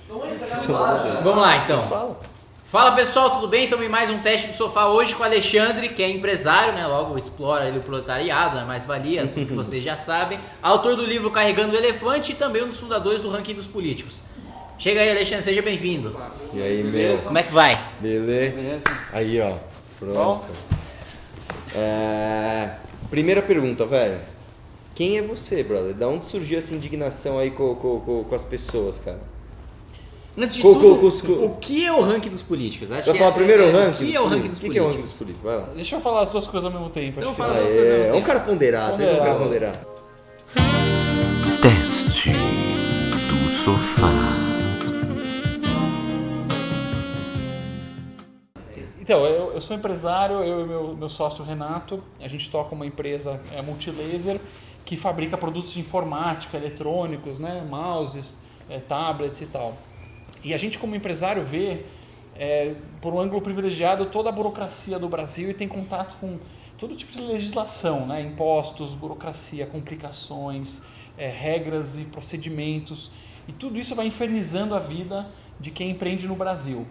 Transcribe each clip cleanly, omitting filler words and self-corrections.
Vamos lá então. Fala pessoal, tudo bem? Estamos em mais um teste do sofá hoje com o Alexandre, que é empresário, né? Logo explora ele o proletariado, a mais-valia, tudo que vocês já sabem. Autor do livro Carregando o Elefante e também um dos fundadores do Ranking dos Políticos. Chega aí, Alexandre, seja bem-vindo. E aí, meu? Como é que vai? Beleza? Aí, ó. Pronto. Primeira pergunta, velho. Quem é você, brother? Da onde surgiu essa indignação aí com as pessoas, cara? Antes de tudo, o que é o ranking dos políticos? Vai falar primeiro o ranking? O que é o ranking dos políticos? O que é o ranking dos políticos? Vai lá. Deixa eu falar as duas coisas ao mesmo tempo. Então fala as duas coisas ao mesmo tempo. É um cara ponderado, você é um cara ponderado. Teste do sofá. Então, eu sou empresário, eu e meu sócio Renato, a gente toca uma empresa Multilaser que fabrica produtos de informática, eletrônicos, né, mouses, tablets e tal. E a gente como empresário vê, por um ângulo privilegiado, toda a burocracia do Brasil e tem contato com todo tipo de legislação, né, impostos, burocracia, complicações, regras e procedimentos. E tudo isso vai infernizando a vida de quem empreende no Brasil.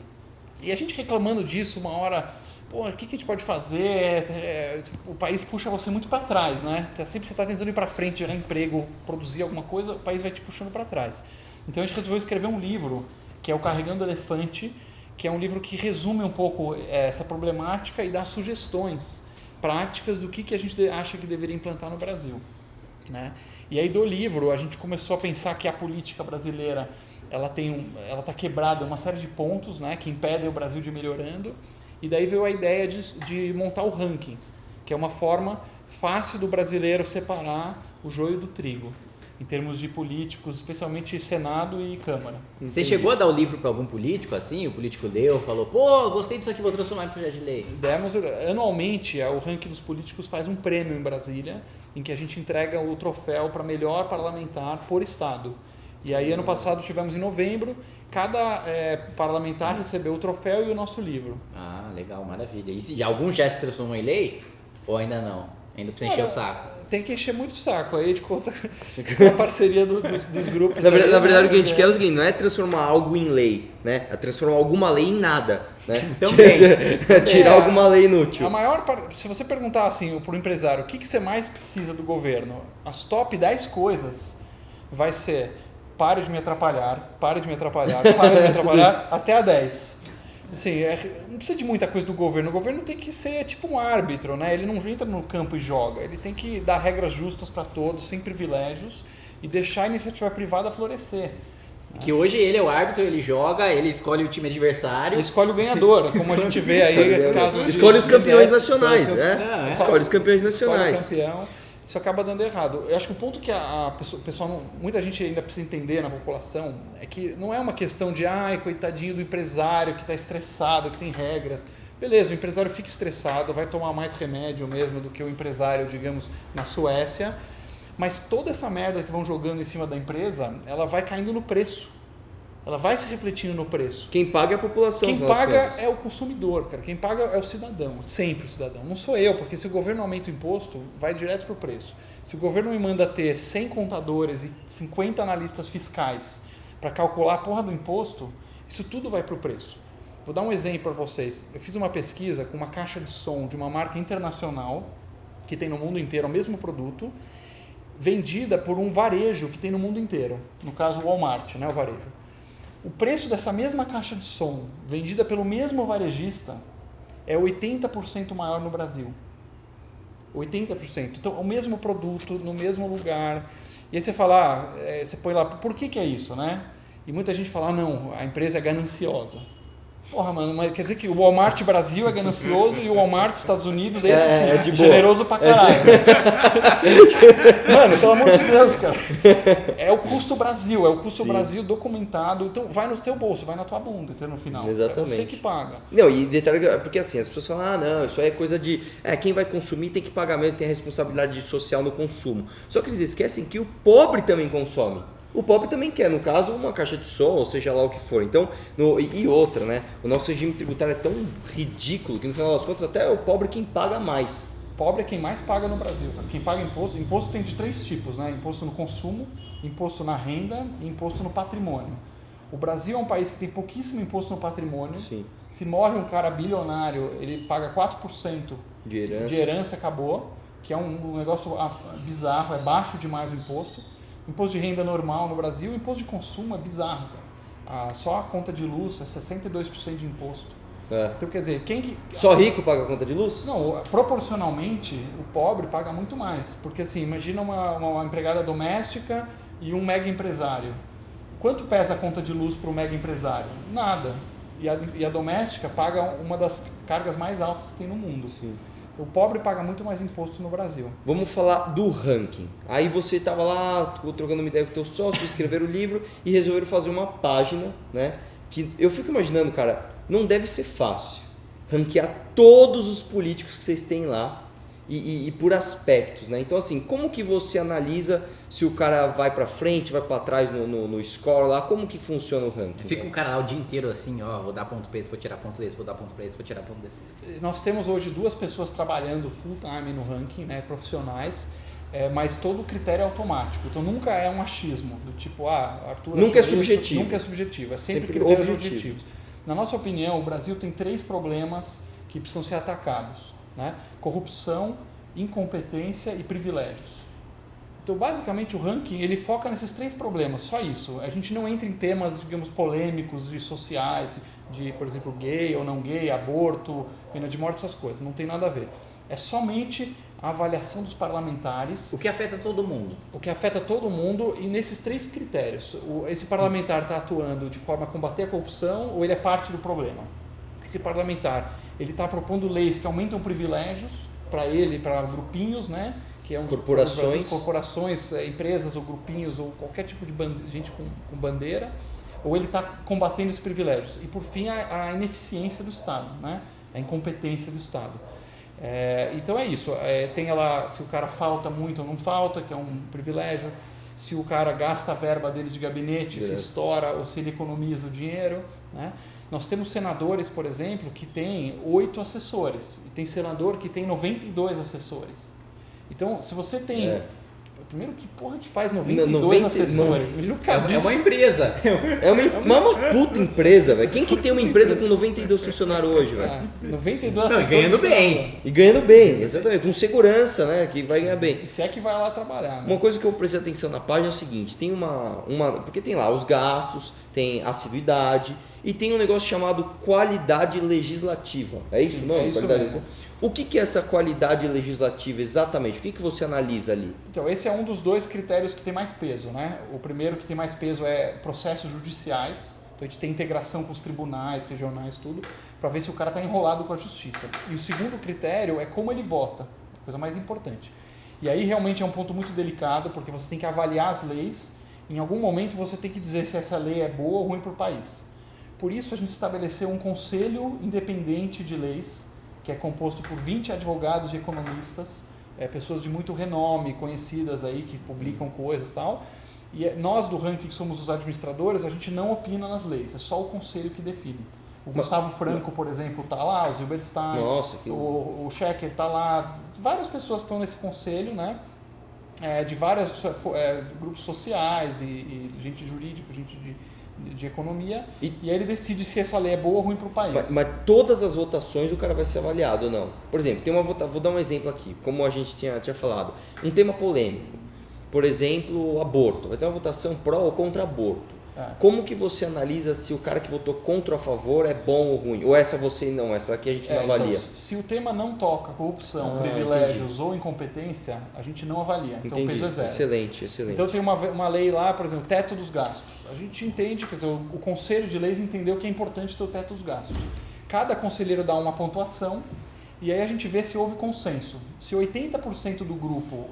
E a gente reclamando disso, uma hora, pô, o que a gente pode fazer? O país puxa você muito para trás, né? Sempre você está tentando ir para frente, gerar emprego, produzir alguma coisa, o país vai te puxando para trás. Então a gente resolveu escrever um livro, que é o Carregando o Elefante, que é um livro que resume um pouco essa problemática e dá sugestões práticas do que a gente acha que deveria implantar no Brasil, né? E aí do livro a gente começou a pensar que a política brasileira ela está quebrada em uma série de pontos, né, que impedem o Brasil de ir melhorando, e daí veio a ideia de montar o ranking, que é uma forma fácil do brasileiro separar o joio do trigo, em termos de políticos, especialmente Senado e Câmara. Você chegou a dar o livro para algum político, assim? O político leu, falou, pô, gostei disso aqui, vou transformar em projeto de lei. Anualmente, o ranking dos políticos faz um prêmio em Brasília, em que a gente entrega o troféu para melhor parlamentar por estado. E aí, ano passado, tivemos em novembro, cada parlamentar recebeu o troféu e o nosso livro. Ah, legal, maravilha. E algum já se transformou em lei? Ou ainda não? Ainda precisa encher o saco? Tem que encher muito o saco. Aí a gente conta com a parceria dos grupos. Na verdade, o que a gente quer é o seguinte, não é transformar algo em lei, né? É transformar alguma lei em nada, né? Também. Tirar alguma lei inútil. Se você perguntar assim para o empresário, o que você mais precisa do governo? As top 10 coisas vai ser... Pare de me atrapalhar, até a 10. Assim, não precisa de muita coisa do governo. O governo tem que ser tipo um árbitro, né? Ele não entra no campo e joga. Ele tem que dar regras justas para todos, sem privilégios, e deixar a iniciativa privada florescer. Que hoje ele é o árbitro, ele joga, ele escolhe o time adversário. Ele escolhe o ganhador, como a gente vê aí. Escolhe os campeões nacionais, né? Escolhe os campeões nacionais. Escolhe o campeão. Isso acaba dando errado. Eu acho que o ponto que muita gente ainda precisa entender na população é que não é uma questão de coitadinho do empresário que está estressado, que tem regras. Beleza, o empresário fica estressado, vai tomar mais remédio mesmo do que o empresário, digamos, na Suécia, mas toda essa merda que vão jogando em cima da empresa, ela vai caindo no preço. Ela vai se refletindo no preço. Quem paga é a população. Quem paga é o consumidor, cara. Quem paga é o cidadão, sempre o cidadão. Não sou eu, porque se o governo aumenta o imposto, vai direto para o preço. Se o governo me manda ter 100 contadores e 50 analistas fiscais para calcular a porra do imposto, isso tudo vai para o preço. Vou dar um exemplo para vocês. Eu fiz uma pesquisa com uma caixa de som de uma marca internacional, que tem no mundo inteiro o mesmo produto, vendida por um varejo que tem no mundo inteiro. No caso, o Walmart, né, o varejo. O preço dessa mesma caixa de som, vendida pelo mesmo varejista, é 80% maior no Brasil. 80%. Então, o mesmo produto, no mesmo lugar. E aí você fala, você põe lá, por que é isso, né? E muita gente fala, não, a empresa é gananciosa. Porra, mano, mas quer dizer que o Walmart Brasil é ganancioso e o Walmart Estados Unidos, esse sim, é generoso pra caralho. Mano, pelo amor de Deus, cara. É o custo Brasil, Brasil documentado. Então vai no teu bolso, vai na tua bunda, no final. Exatamente. É você que paga. Não, e detalhe, porque assim, as pessoas falam, não, isso aí é coisa de... quem vai consumir tem que pagar mesmo, tem a responsabilidade social no consumo. Só que eles esquecem que o pobre também consome. O pobre também quer, no caso, uma caixa de som, ou seja lá o que for. Então, e outra, né? O nosso regime tributário é tão ridículo que no final das contas até é o pobre quem paga mais. Pobre é quem mais paga no Brasil. Quem paga imposto, imposto tem de 3 tipos, né? Imposto no consumo, imposto na renda e imposto no patrimônio. O Brasil é um país que tem pouquíssimo imposto no patrimônio. Sim. Se morre um cara bilionário, ele paga 4% De herança. de herança, acabou, que é um negócio bizarro, é baixo demais o imposto. Imposto de renda normal no Brasil, o imposto de consumo é bizarro, cara. Só a conta de luz é 62% de imposto. É. Então, quer dizer, Só rico paga a conta de luz? Não, proporcionalmente, o pobre paga muito mais. Porque assim, imagina uma empregada doméstica e um mega empresário. Quanto pesa a conta de luz para o mega empresário? Nada. E a doméstica paga uma das cargas mais altas que tem no mundo. Sim. O pobre paga muito mais imposto no Brasil. Vamos falar do ranking. Aí você estava lá trocando uma ideia com o teu sócio, escreveram o livro e resolveram fazer uma página, né? Que eu fico imaginando, cara, não deve ser fácil ranquear todos os políticos que vocês têm lá e por aspectos, né? Então assim, como que você analisa se o cara vai para frente, vai para trás no score lá, como que funciona o ranking? Fica o cara lá o dia inteiro assim, ó, vou dar ponto pra esse, vou tirar ponto desse, vou dar ponto pra esse, vou tirar ponto desse. Nós temos hoje 2 pessoas trabalhando full time no ranking, né, profissionais, mas todo o critério é automático. Então nunca é um achismo, do tipo, Arthur... Nunca é subjetivo. Nunca é subjetivo, é sempre objetivo. critérios objetivos. Na nossa opinião, o Brasil tem 3 problemas que precisam ser atacados, né? Corrupção, incompetência e privilégios. Então, basicamente, o ranking ele foca nesses 3 problemas, só isso. A gente não entra em temas, digamos, polêmicos de sociais, de, por exemplo, gay ou não gay, aborto, pena de morte, essas coisas. Não tem nada a ver. É somente a avaliação dos parlamentares. O que afeta todo mundo. O que afeta todo mundo e nesses 3 critérios. Esse parlamentar está atuando de forma a combater a corrupção ou ele é parte do problema? Esse parlamentar ele está propondo leis que aumentam privilégios para ele, para grupinhos, né? Que é corporações, empresas ou grupinhos ou qualquer tipo de gente com bandeira, ou ele está combatendo esses privilégios. E por fim a ineficiência do Estado, né? A incompetência do Estado. Então é isso, tem lá se o cara falta muito ou não falta, que é um privilégio, se o cara gasta a verba dele de gabinete, se estoura ou se ele economiza o dinheiro, né? Nós temos senadores, por exemplo, que têm 8 assessores, e tem senador que tem 92 assessores. Então, se você tem... Primeiro, que porra que faz 92 assessores? É uma empresa. É uma puta empresa, velho. Quem que tem uma empresa com 92 funcionários hoje, velho? 92 assessores. Ganhando bem. E ganhando bem, exatamente. Com segurança, né? Que vai ganhar bem. E se é que vai lá trabalhar, né? Uma coisa que eu prestei atenção na página é o seguinte, tem porque tem lá os gastos, tem assiduidade e tem um negócio chamado qualidade legislativa. É isso, não? É isso mesmo. O que é essa qualidade legislativa exatamente? O que você analisa ali? Então, esse é um dos 2 critérios que tem mais peso, né? O primeiro que tem mais peso é processos judiciais. Então, a gente tem integração com os tribunais, regionais, tudo, para ver se o cara está enrolado com a justiça. E o segundo critério é como ele vota, a coisa mais importante. E aí, realmente, é um ponto muito delicado, porque você tem que avaliar as leis. Em algum momento, você tem que dizer se essa lei é boa ou ruim para o país. Por isso, a gente estabeleceu um conselho independente de leis, que é composto por 20 advogados e economistas, pessoas de muito renome, conhecidas aí, que publicam coisas e tal. E nós do ranking, que somos os administradores, a gente não opina nas leis, é só o conselho que define. O Gustavo Franco, por exemplo, está lá, o Zilberstein, o Schecker está lá, várias pessoas estão nesse conselho, né? De vários grupos sociais e gente jurídica, gente de economia, e aí ele decide se essa lei é boa ou ruim para o país. Mas todas as votações o cara vai ser avaliado ou não? Por exemplo, tem vou dar um exemplo aqui, como a gente tinha falado. Um tema polêmico, por exemplo, aborto. Vai ter uma votação pró ou contra aborto. Como que você analisa se o cara que votou contra ou a favor é bom ou ruim? Ou essa aqui a gente não avalia? Então, se o tema não toca corrupção, privilégios ou incompetência, a gente não avalia. Então o peso é 0. Excelente. Então tem uma lei lá, por exemplo, teto dos gastos. A gente entende, quer dizer, o Conselho de Leis entendeu que é importante ter o teto dos gastos. Cada conselheiro dá uma pontuação e aí a gente vê se houve consenso. Se 80% do grupo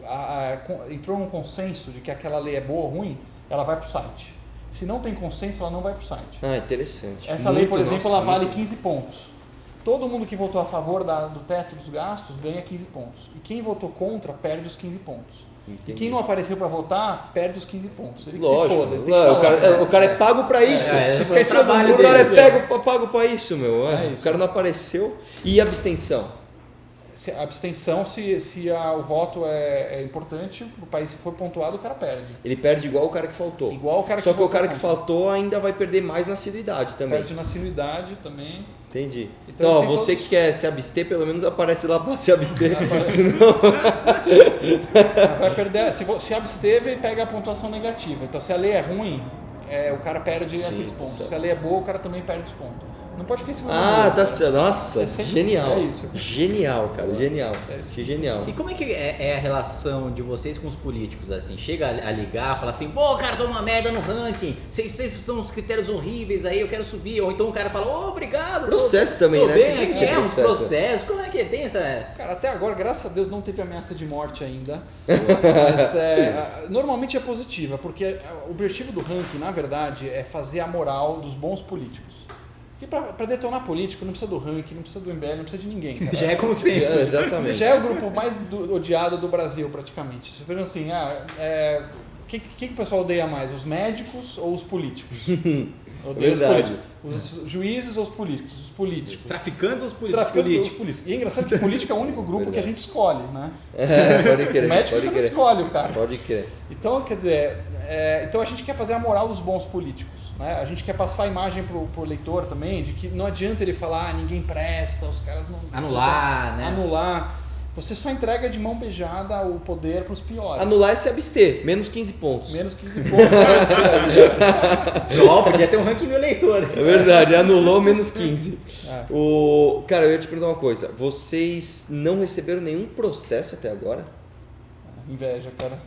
entrou num consenso de que aquela lei é boa ou ruim, ela vai para o site. Se não tem consenso, ela não vai para o site. Interessante. Essa lei, por exemplo, ela vale 15 pontos. Todo mundo que votou a favor do teto dos gastos ganha 15 pontos. E quem votou contra perde os 15 pontos. Entendi. E quem não apareceu para votar perde os 15 pontos. Ele Lógico, se foda. O cara é pago para isso. Se ficar em cima do muro, o cara é pago para isso, meu. O isso. cara não apareceu. E abstenção? A abstenção, se o voto é importante, o país se for pontuado, o cara perde. Ele perde igual o cara que faltou. Igual o cara Só que o votou cara que contra. faltou ainda vai perder mais na assiduidade também. Perde na assiduidade também. Entendi. Então, Então, ó, tem você todos- que quer se abster, pelo menos aparece lá para se abster. Vai perder. Se absteve, pega a pontuação negativa. Então, se a lei é ruim, o cara perde Sim, aqueles tá pontos. certo. Se a lei é boa, o cara também perde os pontos. Não pode ficar em cima do Ah, muro. tá certo. Nossa, É sempre- genial. é isso. Genial, cara, genial. É isso. Que genial. E como é que é a relação de vocês com os políticos, assim? Chega a ligar, fala assim, pô, cara, tô uma merda no ranking, vocês estão uns critérios horríveis aí, eu quero subir. Ou então o cara fala, ô, obrigado. Processo também, tô né? bem Vocês têm que aqui, ter uns processo. processos. Como é que tem essa... Cara, até agora, graças a Deus, não teve ameaça de morte ainda. Mas normalmente é positiva, porque o objetivo do ranking, na verdade, é fazer a moral dos bons políticos. E para detonar político, não precisa do ranking, não precisa do MBL, não precisa de ninguém. Cara. Já é consenso. Exatamente. Já é o grupo mais odiado do Brasil, praticamente. Você pensa assim, o que o pessoal odeia mais? Os médicos ou os políticos? Odeia os Verdade. políticos. Os juízes ou os políticos? Os políticos. Traficantes ou os políticos? Traficantes ou os políticos. E é engraçado que político é o único grupo que a gente escolhe, né? Pode crer. O médico pode você não crer. escolhe o cara. Pode crer. Então, quer dizer, então a gente quer fazer a moral dos bons políticos. Né? A gente quer passar a imagem pro leitor também, de que não adianta ele falar, ninguém presta, os caras não... Anular, né? Anular. Você só entrega de mão beijada o poder pros piores. Anular é se abster, menos 15 pontos. Menos 15 pontos. Ó, podia ter um ranking do eleitor. É verdade, anulou menos 15. É. Cara, eu ia te perguntar uma coisa. Vocês não receberam nenhum processo até agora? Inveja, cara.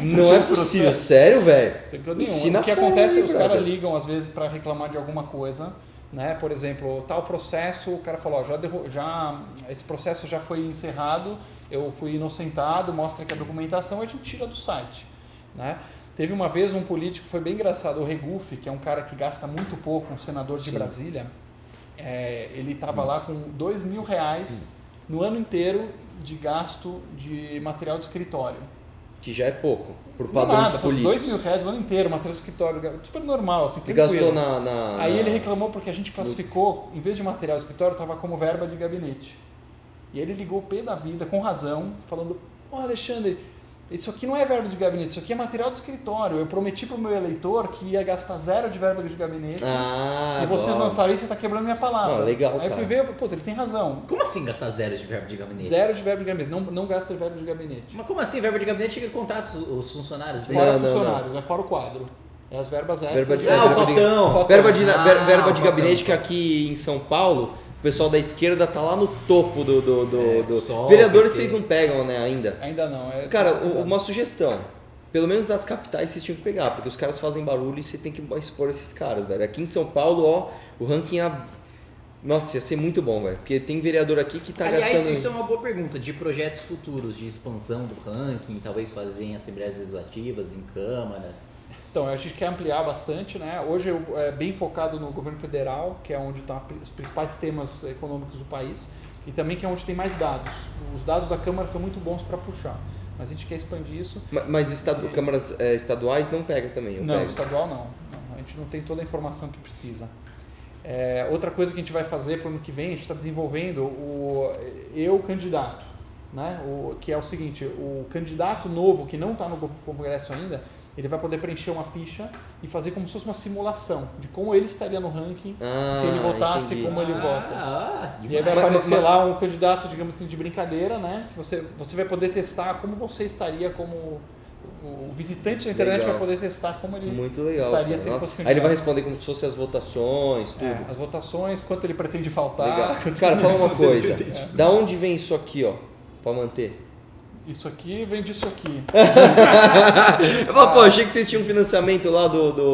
Não é possível, sério, velho? Tem problema nenhum. Ensina O que fora acontece, aí, os caras brother. ligam às vezes para reclamar de alguma coisa, né? Por exemplo, tal processo, o cara falou, ó, esse processo já foi encerrado, eu fui inocentado, mostra aqui a documentação, a gente tira do site, né? Teve uma vez um político, foi bem engraçado, o Regufe, que é um cara que gasta muito pouco, um senador de Sim. Brasília, ele estava lá com R$2.000 no ano inteiro de gasto de material de escritório. Que já é pouco, por Não padrão nada, dos políticos. R$2.000 o ano inteiro, material de escritório, super normal, assim, Ele tranquilo. gastou na... Aí ele reclamou porque a gente classificou, em vez de material de escritório, estava como verba de gabinete. E aí ele ligou o pé da vida, com razão, falando, ô Alexandre, isso aqui não é verba de gabinete, isso aqui é material de escritório. Eu prometi para o meu eleitor que ia gastar 0 de verba de gabinete. E vocês bom. lançaram isso, você está quebrando minha palavra. Ah, legal, Aí eu fui cara. ver, puta, ele tem razão. Como assim gastar zero de verba de gabinete? 0 de verba de gabinete, não gasta de verba de gabinete. Mas como assim? Verba de gabinete que contrata os funcionários? Fora Não, funcionários, é fora o quadro. É as verbas extras. Verba de- Ah, o verba de- cotão. Verba de, Ah, verba de o gabinete que cotão. aqui em São Paulo, o pessoal da esquerda tá lá no topo do... só Vereadores PT. vocês não pegam, né, ainda? Ainda não. Cara, uma sugestão. Pelo menos das capitais vocês tinham que pegar, porque os caras fazem barulho e você tem que expor esses caras, velho. Aqui em São Paulo, ó, o ranking Nossa, ia ser muito bom, velho. Porque tem vereador aqui que tá Aliás, gastando... isso é uma boa pergunta, de projetos futuros, de expansão do ranking, talvez fazer em assembleias legislativas, em câmaras. Então, a gente quer ampliar bastante, né? Hoje é bem focado no governo federal, que é onde estão os principais temas econômicos do país, e também que é onde tem mais dados. Os dados da Câmara são muito bons para puxar, mas a gente quer expandir isso. Mas câmaras estaduais não pega também? Não, pego. estadual não. A gente não tem toda a informação que precisa. Outra coisa que a gente vai fazer para o ano que vem, a gente está desenvolvendo o Eu Candidato, né? Que é o seguinte, o candidato novo que não está no Congresso ainda, ele vai poder preencher uma ficha e fazer como se fosse uma simulação de como ele estaria no ranking se ele votasse, entendi. como ele vota. E aí vai Mas- aparecer lá um candidato, digamos assim, de brincadeira, né? Que você vai poder testar como você estaria como... O visitante na internet Legal. vai poder testar como ele Muito legal. estaria cara. se ele fosse Aí candidato. ele vai responder como se fossem as votações, tudo. As votações, quanto ele pretende faltar. Legal. Cara, fala uma coisa. Da onde vem isso aqui, ó? Pra manter? Isso aqui vem disso aqui. Eu falo, pô, achei que vocês tinham financiamento lá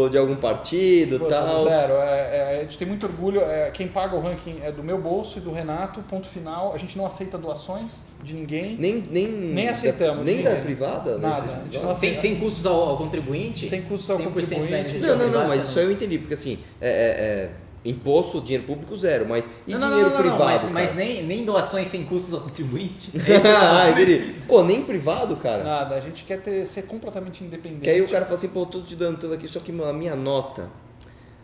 de algum partido e Pô, tal. Zero. A gente tem muito orgulho. Quem paga o ranking é do meu bolso e do Renato, ponto final. A gente não aceita doações de ninguém. Nem aceitamos. Nem de da ninguém. privada? Nada. Nem A gente não aceita. Sem custos ao contribuinte? Sem custos ao 100% contribuinte. da iniciativa Não, privada, mas você isso aí eu entendi, porque assim, imposto, dinheiro público, zero, mas e Não, dinheiro não, privado? mas cara? nem doações sem custos ao contribuinte. Ah, entendi. Pô, nem privado, cara. Nada. A gente quer ser completamente independente. Que aí o cara fala assim, pô, eu tô te dando tudo aqui, só que a minha nota,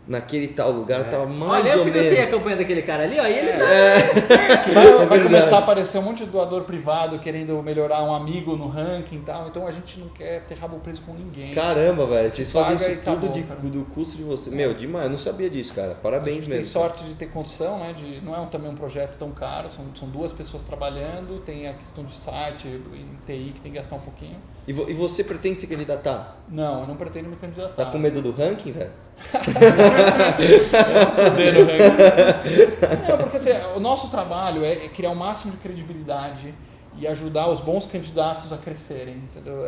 naquele tal lugar tava mais Olha, eu ou financei menos. a campanha daquele cara ali, ó, e ele tá... Vai começar a aparecer um monte de doador privado querendo melhorar um amigo no ranking e tal, então a gente não quer ter rabo preso com ninguém. Caramba, velho, vocês fazem Paga isso e tudo acabou, cara. do custo de você. Meu, demais, eu não sabia disso, cara. A Parabéns gente mesmo. tem sorte de ter condição, né? Não é também um projeto tão caro, são 2 pessoas trabalhando, tem a questão de site, em TI que tem que gastar um pouquinho. E você pretende se candidatar? Não, eu não pretendo me candidatar. Tá com medo do ranking, velho? Não, porque assim, o nosso trabalho é criar o máximo de credibilidade e ajudar os bons candidatos a crescerem, entendeu?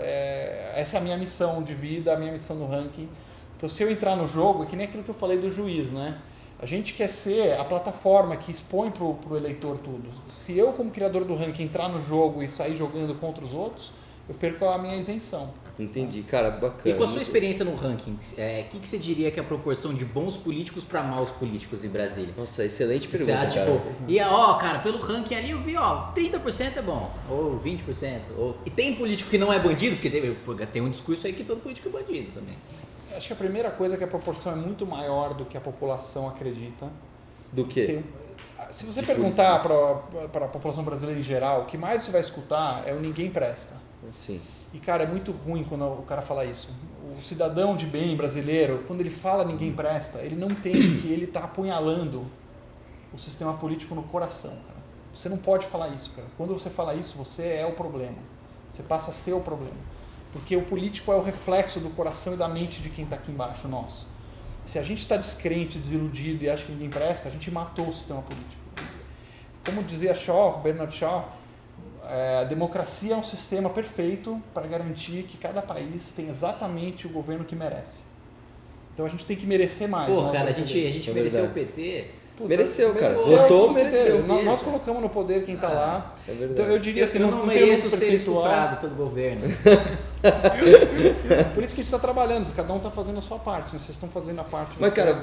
Essa é a minha missão de vida, a minha missão no ranking. Então, se eu entrar no jogo, é que nem aquilo que eu falei do juiz, né? A gente quer ser a plataforma que expõe pro eleitor tudo. Se eu, como criador do ranking, entrar no jogo e sair jogando contra os outros, eu perco a minha isenção. Entendi, cara, bacana. E com a sua experiência no ranking, o que você diria que é a proporção de bons políticos para maus políticos em Brasília? Nossa, excelente Você pergunta, acha, cara. tipo, e ó, cara, pelo ranking ali eu vi, ó, 30% é bom, ou 20%. E tem político que não é bandido, porque tem um discurso aí que todo político é bandido também. Acho que a primeira coisa é que a proporção é muito maior do que a população acredita. Do quê? Se você perguntar para a população brasileira em geral, o que mais você vai escutar é o ninguém presta. Sim. E, cara, é muito ruim quando o cara fala isso. O cidadão de bem brasileiro, quando ele fala ninguém presta, ele não entende que ele está apunhalando o sistema político no coração, cara. Você não pode falar isso, cara. Quando você fala isso, você é o problema. Você passa a ser o problema. Porque o político é o reflexo do coração e da mente de quem está aqui embaixo, nós. Se a gente está descrente, desiludido e acha que ninguém presta, a gente matou o sistema político. Como dizia Bernard Shaw, a democracia é um sistema perfeito para garantir que cada país tem exatamente o governo que merece. Então a gente tem que merecer mais. Pô, nós cara, a brasileiros. gente É mereceu o verdade. PT. Putz, Mereceu, cara. mereceu, Votou, tudo mereceu. que nós colocamos no poder quem está lá. É verdade. Então eu diria assim, Eu no não termo mereço ser percentual, estuprado pelo governo. por isso que a gente está trabalhando, cada um está fazendo a sua parte, né? Vocês estão fazendo a parte de Mas, vocês. cara,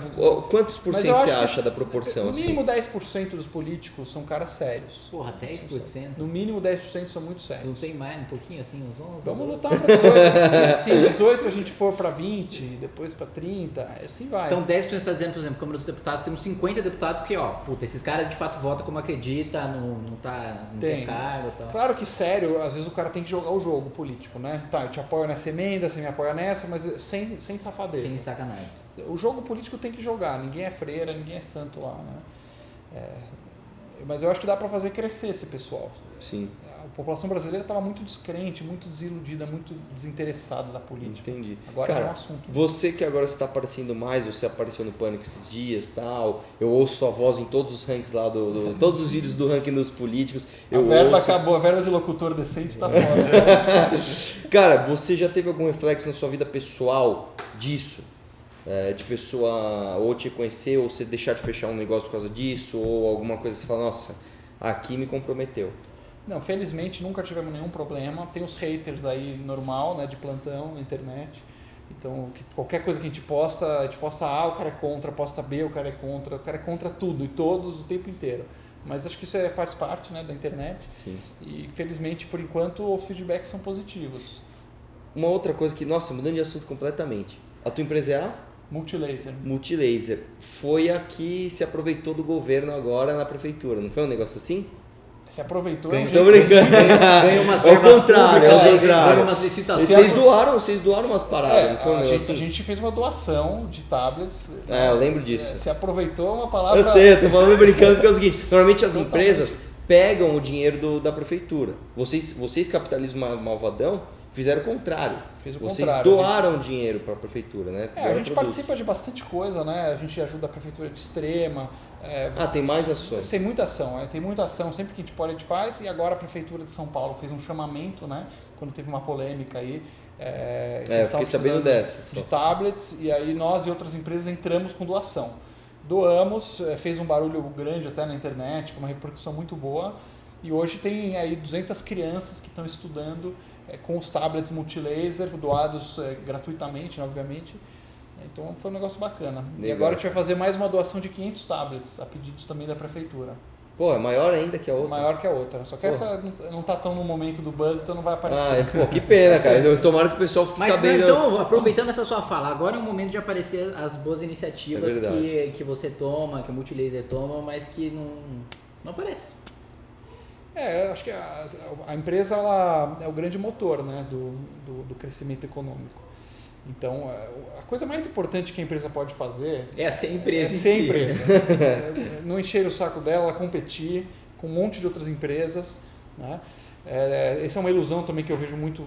quantos por Mas cento eu você acho que acha da proporção, No assim? mínimo 10% dos políticos são caras sérios. Porra, 10%. No mínimo 10% são muito Não sérios. tem mais, um pouquinho assim, uns 11. Vamos lutar para 18. Se em 18 a gente for para 20, depois para 30, assim vai. Então 10% você está dizendo, por exemplo, Câmara dos Deputados, temos 50 deputados que, ó, puta, esses caras de fato votam como acredita, não tem cargo e tal. Claro que sério, às vezes o cara tem que jogar o jogo político, né? Tá, eu te apoio nessa emenda, você me apoia nessa, mas sem safadeza. Tem sacanagem. O jogo político tem que jogar, ninguém é freira, ninguém é santo lá, né? Mas eu acho que dá para fazer crescer esse pessoal. Sim, A população brasileira estava muito descrente, muito desiludida, muito desinteressada da política. entendi. Agora Cara, já é um assunto. você que agora está aparecendo mais, você apareceu no Pânico esses dias, tal, eu ouço sua voz em todos os rankings lá, todos os vídeos do ranking dos políticos. A verba acabou, a verba de locutor decente está fora. Cara, você já teve algum reflexo na sua vida pessoal disso? De pessoa ou te conhecer, ou você deixar de fechar um negócio por causa disso, ou alguma coisa que você fala, nossa, aqui me comprometeu. Não, felizmente nunca tivemos nenhum problema. Tem os haters aí normal, né, de plantão na internet. Então, qualquer coisa que a gente posta A, o cara é contra, posta B, o cara é contra tudo e todos o tempo inteiro. Mas acho que isso faz parte, né, da internet. Sim. E felizmente, por enquanto, os feedbacks são positivos. Uma outra coisa que, nossa, mudando de assunto completamente. A tua empresa é a Multilaser. Multilaser. Foi a que se aproveitou do governo agora na prefeitura, não foi um negócio assim? Se aproveitou, Tô brincando. Ganha umas Ao verbas contrário, públicas, ao contrário. ganha umas licitações. Vocês doaram umas paradas, não foi um a negócio assim? gente fez uma doação de tablets. Eu lembro disso. Se aproveitou uma palavra... Eu sei, eu tô falando brincando porque é o seguinte, normalmente as Totalmente. empresas pegam o dinheiro da prefeitura. Vocês capitalizam Malvadão, fizeram o contrário. Fez o Vocês contrário, doaram dinheiro para a prefeitura, né? a gente participa de bastante coisa, né? A gente ajuda a prefeitura de Extrema. Tem mais ações. Tem muita ação, tem muita ação. Sempre que a gente pode, a gente faz. E agora a prefeitura de São Paulo fez um chamamento, né? Quando teve uma polêmica aí. Eu fiquei sabendo dessa. De tablets. E aí nós e outras empresas entramos com doação. Doamos, fez um barulho grande até na internet, foi uma repercussão muito boa. E hoje tem aí 200 crianças que estão estudando com os tablets multilaser, doados gratuitamente, né, obviamente. Então foi um negócio bacana. Legal. E agora a gente vai fazer mais uma doação de 500 tablets, a pedidos também da prefeitura. Pô, é maior ainda que a outra. Maior que a outra. Só que essa não tá tão no momento do buzz, então não vai aparecer. Pô, que pena, cara. Eu tomara que o pessoal fique Mas sabendo. então, aproveitando essa sua fala, agora é o momento de aparecer as boas iniciativas que você toma, que o Multilaser toma, mas que não aparece. Eu acho que a empresa ela é o grande motor, né, do crescimento econômico. Então, a coisa mais importante que a empresa pode fazer É ser empresa. é ser empresa. Não encher o saco dela, competir com um monte de outras empresas. Né? Essa é uma ilusão também que eu vejo muita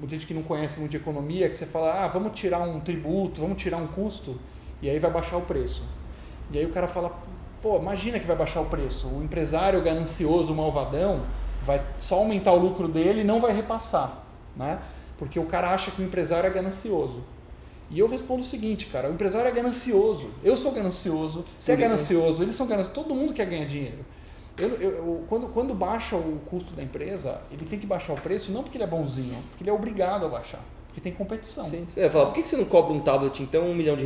gente que não conhece muito de economia, que você fala, vamos tirar um tributo, vamos tirar um custo, e aí vai baixar o preço. E aí o cara fala, pô, imagina que vai baixar o preço. O empresário ganancioso, malvadão, vai só aumentar o lucro dele e não vai repassar. Né? Porque o cara acha que o empresário é ganancioso. E eu respondo o seguinte, cara, o empresário é ganancioso, eu sou ganancioso, você é ganancioso, eles são gananciosos, todo mundo quer ganhar dinheiro. Quando baixa o custo da empresa, ele tem que baixar o preço não porque ele é bonzinho, porque ele é obrigado a baixar, porque tem competição. Sim. Você vai falar, por que você não cobra um tablet então R$1 milhão?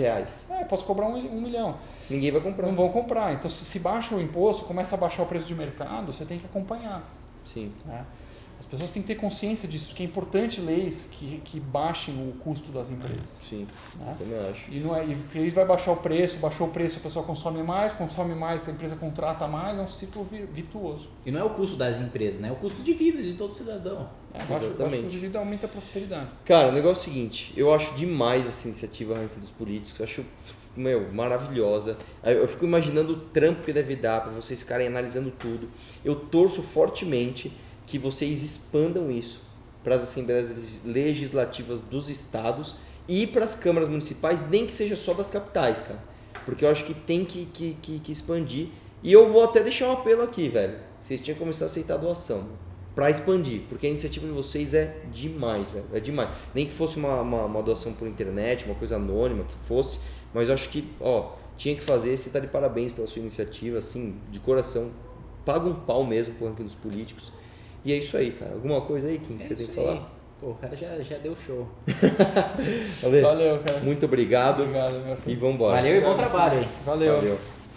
Posso cobrar um milhão. Ninguém vai comprar. Não vão comprar. Então se baixa o imposto, começa a baixar o preço de mercado, você tem que acompanhar. Sim. Né? As pessoas têm que ter consciência disso, que é importante leis que baixem o custo das empresas. Sim, né? também acho. E porque ele vai baixar o preço, baixou o preço, a pessoa consome mais, a empresa contrata mais, é um ciclo virtuoso. E não é o custo das empresas, né? É o custo de vida de todo cidadão. Baixa o custo de vida, aumenta a prosperidade. Cara, o negócio é o seguinte, eu acho demais essa iniciativa Ranking dos Políticos, acho, maravilhosa. Eu fico imaginando o trampo que deve dar para vocês ficarem analisando tudo. Eu torço fortemente que vocês expandam isso para as assembleias legislativas dos estados e para as câmaras municipais, nem que seja só das capitais, cara. Porque eu acho que tem que expandir. E eu vou até deixar um apelo aqui, velho. Vocês tinham que começar a aceitar doação para expandir, porque a iniciativa de vocês é demais, velho. É demais. Nem que fosse uma doação por internet, uma coisa anônima, que fosse. Mas eu acho que, tinha que fazer. Você tá de parabéns pela sua iniciativa, assim, de coração. Paga um pau mesmo pro Ranking dos Políticos. E é isso aí, cara. Alguma coisa aí, Kim, que você tem que falar? Pô, o cara já deu show. Valeu, cara. muito obrigado. Obrigado, meu filho. E vambora. Valeu e bom trabalho aí. Valeu. Valeu.